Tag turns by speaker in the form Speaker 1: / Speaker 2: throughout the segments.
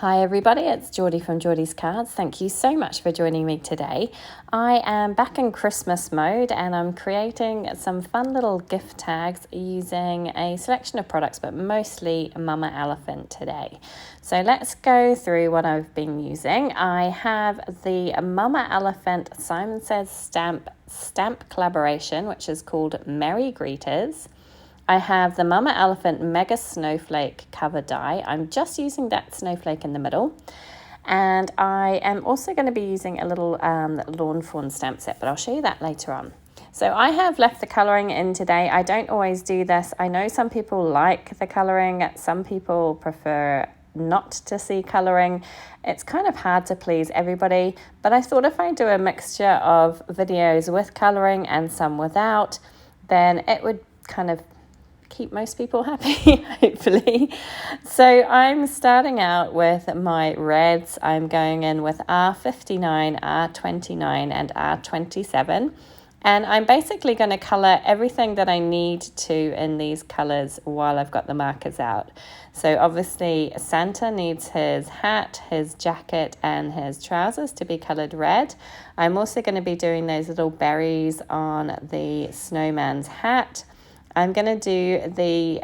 Speaker 1: Hi everybody, it's Geordie from Geordie's Cards. Thank you so much for joining me today. I am back in Christmas mode and I'm creating some fun little gift tags using a selection of products, but mostly Mama Elephant today. So let's go through what I've been using. I have the Mama Elephant Simon Says stamp collaboration, which is called Merry Greeters. I have the Mama Elephant Mega Snowflake cover die. I'm just using that snowflake in the middle. And I am also going to be using a little lawn fawn stamp set, but I'll show you that later on. So I have left the colouring in today. I don't always do this. I know some people like the colouring. Some people prefer not to see colouring. It's kind of hard to please everybody, but I thought if I do a mixture of videos with colouring and some without, then it would kind of keep most people happy, hopefully. So I'm starting out with my reds. I'm going in with R59, R29 and R27. And I'm basically going to colour everything that I need to in these colours while I've got the markers out. So obviously Santa needs his hat, his jacket and his trousers to be coloured red. I'm also going to be doing those little berries on the snowman's hat. I'm going to do the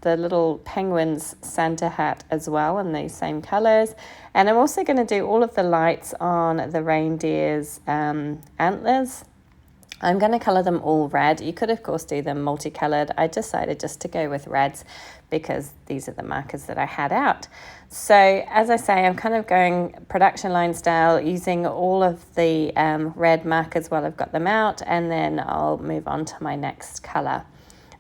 Speaker 1: little penguin's Santa hat as well in these same colours. And I'm also going to do all of the lights on the reindeer's antlers. I'm going to colour them all red. You could, of course, do them multicoloured. I decided just to go with reds because these are the markers that I had out. So, as I say, I'm kind of going production line style, using all of the red markers while I've got them out, and then I'll move on to my next colour.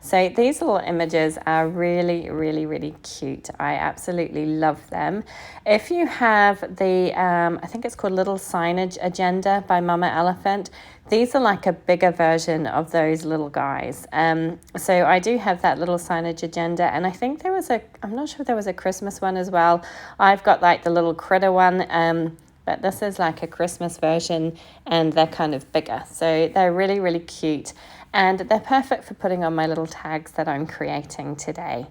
Speaker 1: So these little images are really, really, really cute. I absolutely love them. If you have the, I think it's called Little Signage Agenda by Mama Elephant, these are like a bigger version of those little guys. So I do have that Little Signage Agenda, and I think there was I'm not sure if there was a Christmas one as well. I've got like the little critter one, but this is like a Christmas version and they're kind of bigger. So they're really, really cute. And they're perfect for putting on my little tags that I'm creating today.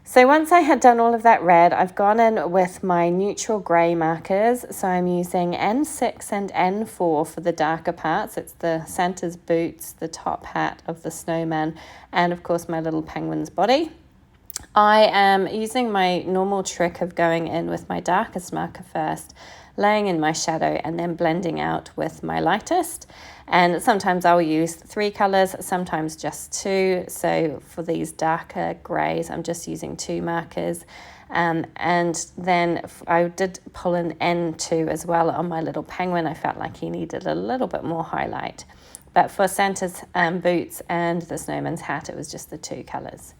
Speaker 1: So once I had done all of that red, I've gone in with my neutral grey markers. So I'm using N6 and N4 for the darker parts. It's the Santa's boots, the top hat of the snowman, and of course my little penguin's body. I am using my normal trick of going in with my darkest marker first, laying in my shadow and then blending out with my lightest. And sometimes I'll use 3 colours, sometimes just 2. So for these darker greys, I'm just using 2 markers. And then I did pull an N2 as well on my little penguin. I felt like he needed a little bit more highlight. But for Santa's boots and the snowman's hat, it was just the 2 colours.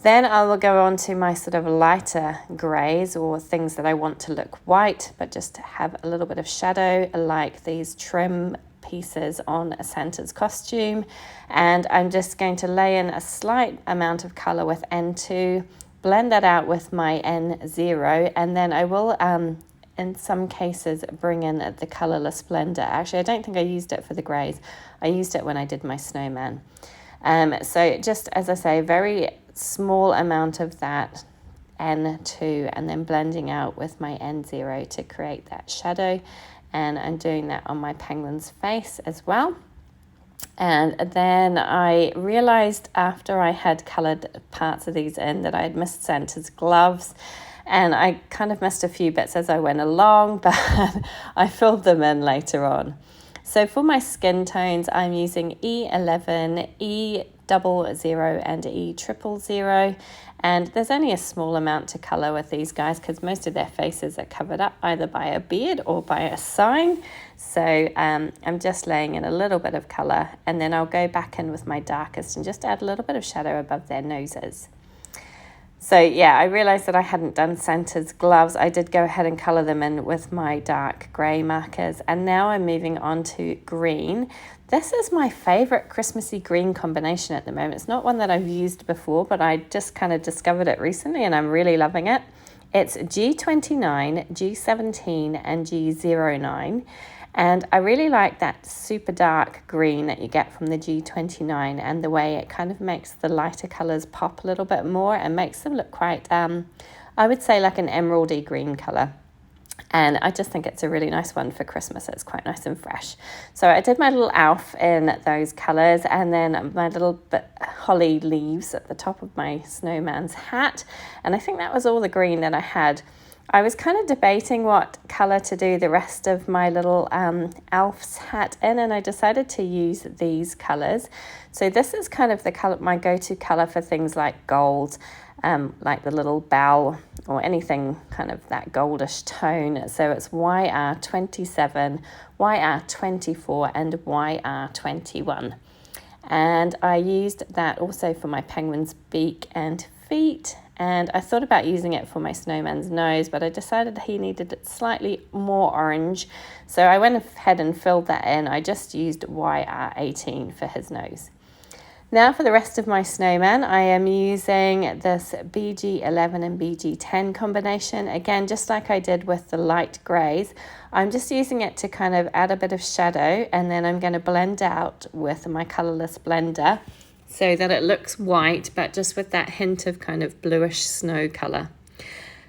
Speaker 1: Then I will go on to my sort of lighter greys, or things that I want to look white, but just have a little bit of shadow, like these trim pieces on a Santa's costume. And I'm just going to lay in a slight amount of colour with N2, blend that out with my N0, and then I will, in some cases, bring in the colourless blender. Actually, I don't think I used it for the greys. I used it when I did my snowman. So just, as I say, very small amount of that N2 and then blending out with my N0 to create that shadow. And I'm doing that on my penguin's face as well. And then I realised after I had coloured parts of these in that I had missed Santa's gloves. And I kind of missed a few bits as I went along, but I filled them in later on. So for my skin tones, I'm using E11, E00 and E00. And there's only a small amount to colour with these guys because most of their faces are covered up either by a beard or by a sign. So I'm just laying in a little bit of colour, and then I'll go back in with my darkest and just add a little bit of shadow above their noses. So yeah, I realised that I hadn't done Santa's gloves. I did go ahead and colour them in with my dark grey markers. And now I'm moving on to green. This is my favourite Christmassy green combination at the moment. It's not one that I've used before, but I just kind of discovered it recently and I'm really loving it. It's G29, G17 and G09. And I really like that super dark green that you get from the G29 and the way it kind of makes the lighter colours pop a little bit more and makes them look quite I would say like an emeraldy green colour. And I just think it's a really nice one for Christmas. It's quite nice and fresh. So I did my little elf in those colours, and then my little holly leaves at the top of my snowman's hat. And I think that was all the green that I had. I was kind of debating what colour to do the rest of my little elf's hat in, and I decided to use these colours. So this is kind of the colour, my go-to colour for things like gold, like the little bell or anything kind of that goldish tone. So it's YR27, YR24 and YR21. And I used that also for my penguin's beak and feet. And I thought about using it for my snowman's nose, but I decided he needed it slightly more orange. So I went ahead and filled that in. I just used YR18 for his nose. Now for the rest of my snowman, I am using this BG11 and BG10 combination. Again, just like I did with the light greys, I'm just using it to kind of add a bit of shadow, and then I'm going to blend out with my colourless blender so that it looks white, but just with that hint of kind of bluish snow colour.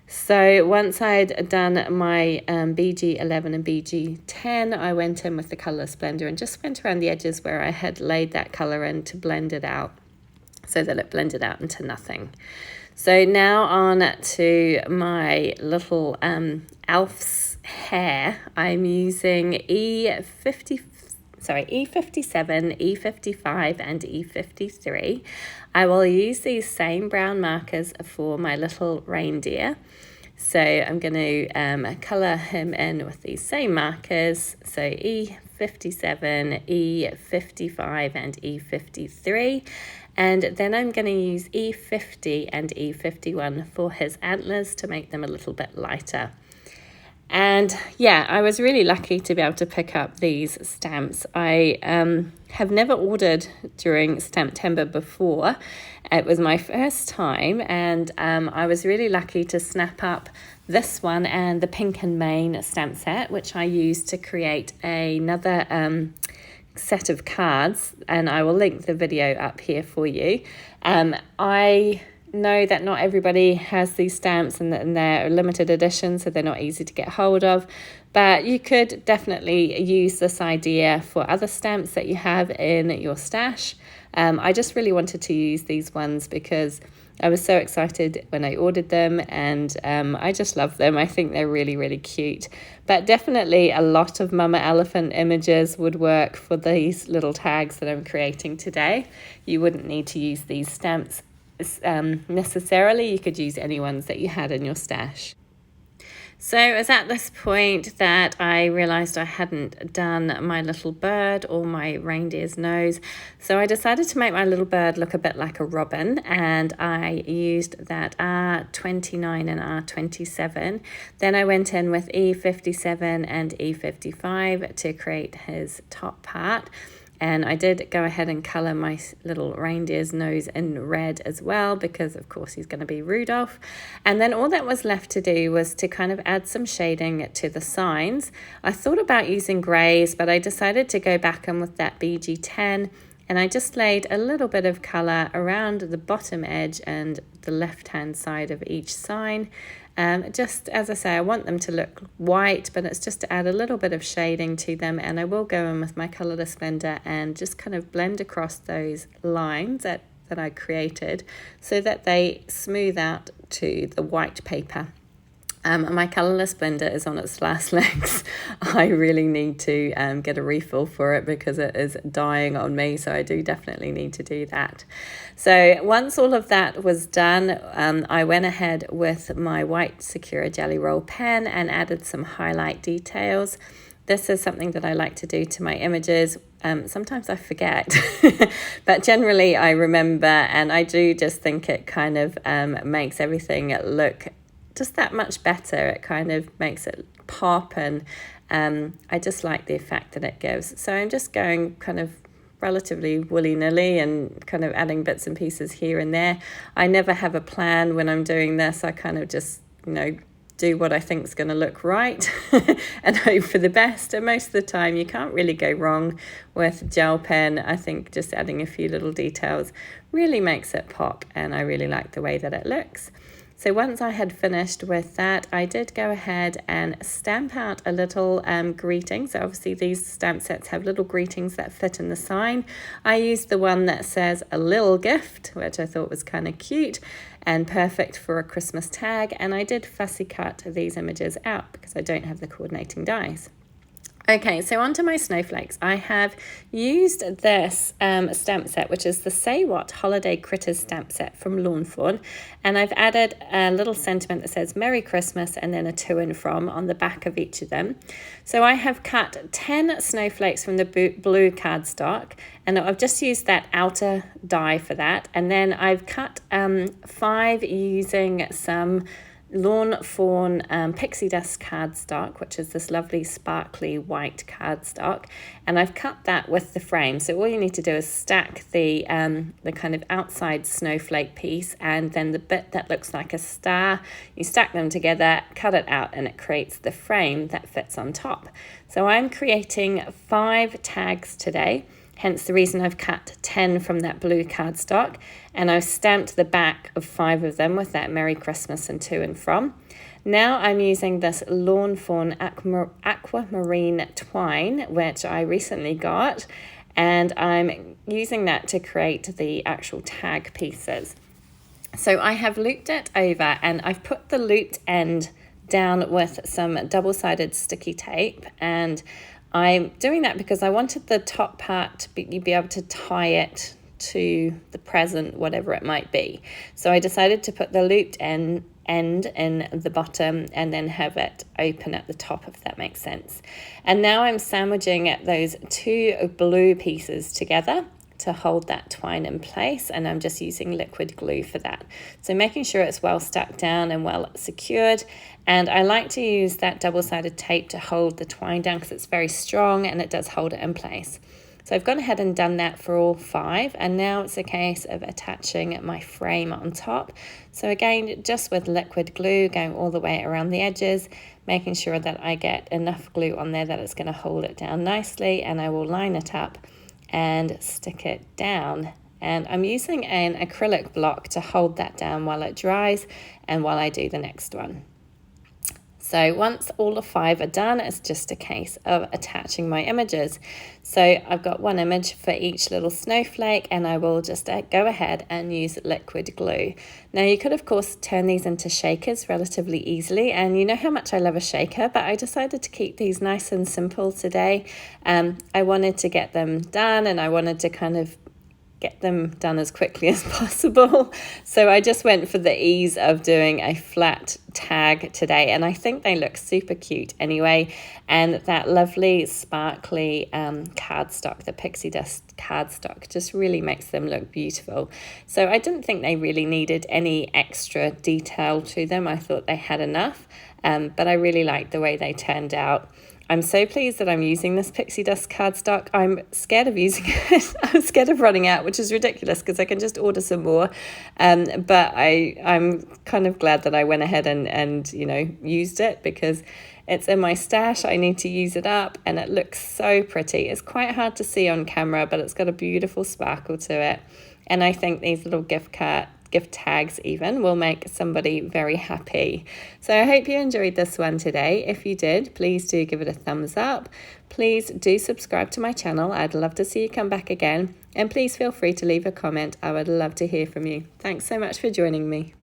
Speaker 1: So once I'd done my BG11 and BG10, I went in with the colourless blender and just went around the edges where I had laid that colour in to blend it out so that it blended out into nothing. So now on to my little elf's hair. I'm using E57, E55 and E53. I will use these same brown markers for my little reindeer. So I'm going to colour him in with these same markers. So E57, E55 and E53. And then I'm going to use E50 and E51 for his antlers to make them a little bit lighter. And yeah, I was really lucky to be able to pick up these stamps. I have never ordered during Stamptember before. It was my first time, and I was really lucky to snap up this one and the Pink and Main stamp set, which I used to create another set of cards, and I will link the video up here for you. I know that not everybody has these stamps, and they're limited edition, so they're not easy to get hold of, but you could definitely use this idea for other stamps that you have in your stash. I just really wanted to use these ones because I was so excited when I ordered them, and I just love them. I think they're really, really cute. But definitely a lot of Mama Elephant images would work for these little tags that I'm creating today. You wouldn't need to use these stamps necessarily. You could use any ones that you had in your stash. So it was at this point that I realised I hadn't done my little bird or my reindeer's nose. So I decided to make my little bird look a bit like a robin, and I used that R29 and R27. Then I went in with E57 and E55 to create his top part. And I did go ahead and colour my little reindeer's nose in red as well, because of course he's going to be Rudolph. And then all that was left to do was to kind of add some shading to the signs. I thought about using greys, but I decided to go back in with that BG10, and I just laid a little bit of colour around the bottom edge and the left-hand side of each sign. Just as I say, I want them to look white, but it's just to add a little bit of shading to them, and I will go in with my colourless blender and just kind of blend across those lines that I created so that they smooth out to the white paper. My colourless blender is on its last legs. I really need to get a refill for it because it is dying on me, so I do definitely need to do that. So once all of that was done, I went ahead with my white Sakura Jelly Roll pen and added some highlight details. This is something that I like to do to my images. Sometimes I forget, but generally I remember, and I do just think it kind of makes everything look just that much better. It kind of makes it pop, and I just like the effect that it gives. So I'm just going kind of relatively willy-nilly and kind of adding bits and pieces here and there. I never have a plan when I'm doing this. I kind of just, do what I think is going to look right and hope for the best. And most of the time you can't really go wrong with gel pen. I think just adding a few little details really makes it pop, and I really like the way that it looks. So once I had finished with that, I did go ahead and stamp out a little greeting. So obviously these stamp sets have little greetings that fit in the sign. I used the one that says a little gift, which I thought was kind of cute and perfect for a Christmas tag. And I did fussy cut these images out because I don't have the coordinating dies. Okay, so onto my snowflakes. I have used this stamp set, which is the Say What Holiday Critters stamp set from Fawn, and I've added a little sentiment that says Merry Christmas and then a to and from on the back of each of them. So I have cut 10 snowflakes from the blue cardstock, and I've just used that outer die for that, and then I've cut 5 using some Fawn Pixie dust cardstock, which is this lovely sparkly white cardstock, and I've cut that with the frame. So all you need to do is stack the kind of outside snowflake piece and then the bit that looks like a star. You stack them together, cut it out, and it creates the frame that fits on top. So I'm creating 5 tags today. Hence the reason I've cut 10 from that blue cardstock, and I've stamped the back of 5 of them with that Merry Christmas and to and from. Now I'm using this Fawn Aquamarine twine, which I recently got, and I'm using that to create the actual tag pieces. So I have looped it over, and I've put the looped end down with some double-sided sticky tape, and I'm doing that because I wanted the top part to be able to tie it to the present, whatever it might be. So I decided to put the looped end in the bottom and then have it open at the top, if that makes sense. And now I'm sandwiching those 2 blue pieces together to hold that twine in place, and I'm just using liquid glue for that. So making sure it's well stuck down and well secured, and I like to use that double-sided tape to hold the twine down because it's very strong and it does hold it in place. So I've gone ahead and done that for all 5, and now it's a case of attaching my frame on top. So again, just with liquid glue, going all the way around the edges, making sure that I get enough glue on there that it's going to hold it down nicely, and I will line it up and stick it down. And I'm using an acrylic block to hold that down while it dries and while I do the next one. So once all the 5 are done, it's just a case of attaching my images. So I've got one image for each little snowflake, and I will just go ahead and use liquid glue. Now you could of course turn these into shakers relatively easily, and you know how much I love a shaker, but I decided to keep these nice and simple today. I wanted to get them done, and I wanted to kind of get them done as quickly as possible. So I just went for the ease of doing a flat tag today, and I think they look super cute anyway. And that lovely sparkly cardstock, the Pixie dust cardstock, just really makes them look beautiful. So I didn't think they really needed any extra detail to them. I thought they had enough, but I really liked the way they turned out. I'm so pleased that I'm using this Pixie dust cardstock. I'm scared of using it. I'm scared of running out, which is ridiculous because I can just order some more. But I'm kind of glad that I went ahead and used it because it's in my stash. I need to use it up, and it looks so pretty. It's quite hard to see on camera, but it's got a beautiful sparkle to it. And I think these little gift tags even will make somebody very happy. So I hope you enjoyed this one today. If you did, please do give it a thumbs up. Please do subscribe to my channel. I'd love to see you come back again. And please feel free to leave a comment. I would love to hear from you. Thanks so much for joining me.